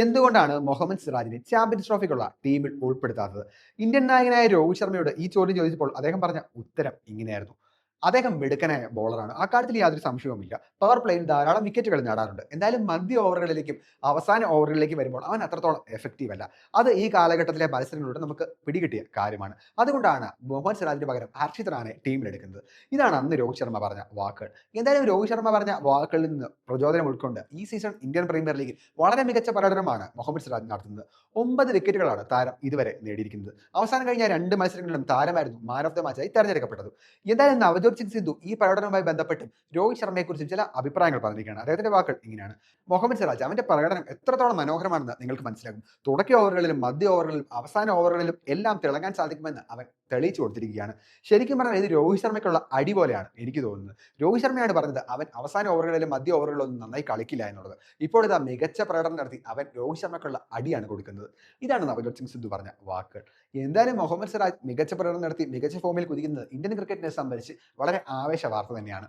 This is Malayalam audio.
എന്തുകൊണ്ടാണ് മുഹമ്മദ് സിറാജിനെ ചാമ്പ്യൻസ് ട്രോഫിക്കുള്ള ടീമിൽ ഉൾപ്പെടുത്താത്തത്? ഇന്ത്യൻ നായകനായ രോഹിത് ശർമ്മയോട് ഈ ചോദ്യം ചോദിച്ചപ്പോൾ അദ്ദേഹം പറഞ്ഞ ഉത്തരം ഇങ്ങനെയായിരുന്നു. അദ്ദേഹം മിടുക്കനായ ബോളറാണ്. അക്കാര്യത്തിൽ യാതൊരു സംശയവുമില്ല. പവർ പ്ലേയിൽ ധാരാളം വിക്കറ്റുകൾ നേടാറുണ്ട്. എന്തായാലും മധ്യ ഓവറുകളിലേക്കും അവസാന ഓവറുകളിലേക്കും വരുമ്പോൾ അവൻ അത്രത്തോളം എഫക്റ്റീവ് അല്ല. അത് ഈ കാലഘട്ടത്തിലെ മത്സരങ്ങളിലൂടെ നമുക്ക് പിടികിട്ടിയ കാര്യമാണ്. അതുകൊണ്ടാണ് മുഹമ്മദ് സിറാജിന് പകരം ഹർഷിത് റാണയെ ടീമിലെടുക്കുന്നത്. ഇതാണ് അന്ന് രോഹിത് ശർമ്മ പറഞ്ഞ വാക്കുകൾ. എന്തായാലും രോഹിത് ശർമ്മ പറഞ്ഞ വാക്കുകളിൽ നിന്ന് പ്രചോദനം ഉൾക്കൊണ്ട് ഈ സീസൺ ഇന്ത്യൻ പ്രീമിയർ ലീഗിൽ വളരെ മികച്ച പ്രകടനമാണ് മുഹമ്മദ് സിറാജ് നടത്തുന്നത്. 9 വിക്കറ്റുകളാണ് താരം ഇതുവരെ നേടിയിരിക്കുന്നത്. അവസാനം കഴിഞ്ഞ 2 മത്സരങ്ങളിലും താരമായിരുന്നു മാൻ ഓഫ് ദ മാച്ചായി തെരഞ്ഞെടുക്കപ്പെട്ടത്. എന്തായാലും നവജോത് സിംഗ് സിദ്ധു ഈ പ്രകടനവുമായി ബന്ധപ്പെട്ട് രോഹിത് ശർമ്മയെക്കുറിച്ച് ചില അഭിപ്രായങ്ങൾ പറഞ്ഞിരിക്കുകയാണ്. അദ്ദേഹത്തിന്റെ വാക്കുകൾ ഇങ്ങനെയാണ്: മുഹമ്മദ് സിറാജ് അവന്റെ പ്രകടനം എത്രത്തോളം മനോഹരമാണെന്ന് നിങ്ങൾക്ക് മനസ്സിലാകും. തുടക്ക ഓവറുകളിലും മധ്യ ഓവറുകളിലും അവസാന ഓവറുകളിലും എല്ലാം തിളങ്ങാൻ സാധിക്കുമെന്ന് അവൻ തെളിയിച്ചു കൊടുത്തിരിക്കുകയാണ്. ശരിക്കും പറഞ്ഞാൽ ഇത് രോഹിത് ശർമ്മയ്ക്കുള്ള അടി പോലെയാണ് എനിക്ക് തോന്നുന്നത്. രോഹിത് ശർമ്മയാണ് പറഞ്ഞത് അവൻ അവസാന ഓവറുകളിലും മധ്യ ഓവറുകളിലും ഒന്നും നന്നായി കളിക്കില്ല എന്നുള്ളത്. ഇപ്പോൾ ഇതാ മികച്ച പ്രകടനം നടത്തി അവൻ രോഹിത് ശർമ്മയ്ക്കുള്ള അടിയാണ് കൊടുക്കുന്നത്. ഇതാണ് നവജോത് സിംഗ് സിദ്ധു പറഞ്ഞ വാക്കുകൾ. എന്തായാലും മുഹമ്മദ് സിറാജ് മികച്ച പ്രകടനം നടത്തി മികച്ച ഫോമിൽ കുതിക്കുന്നത് ഇന്ത്യൻ ക്രിക്കറ്റിനെ സംബന്ധിച്ച് വളരെ ആവേശ വാർത്ത തന്നെയാണ്.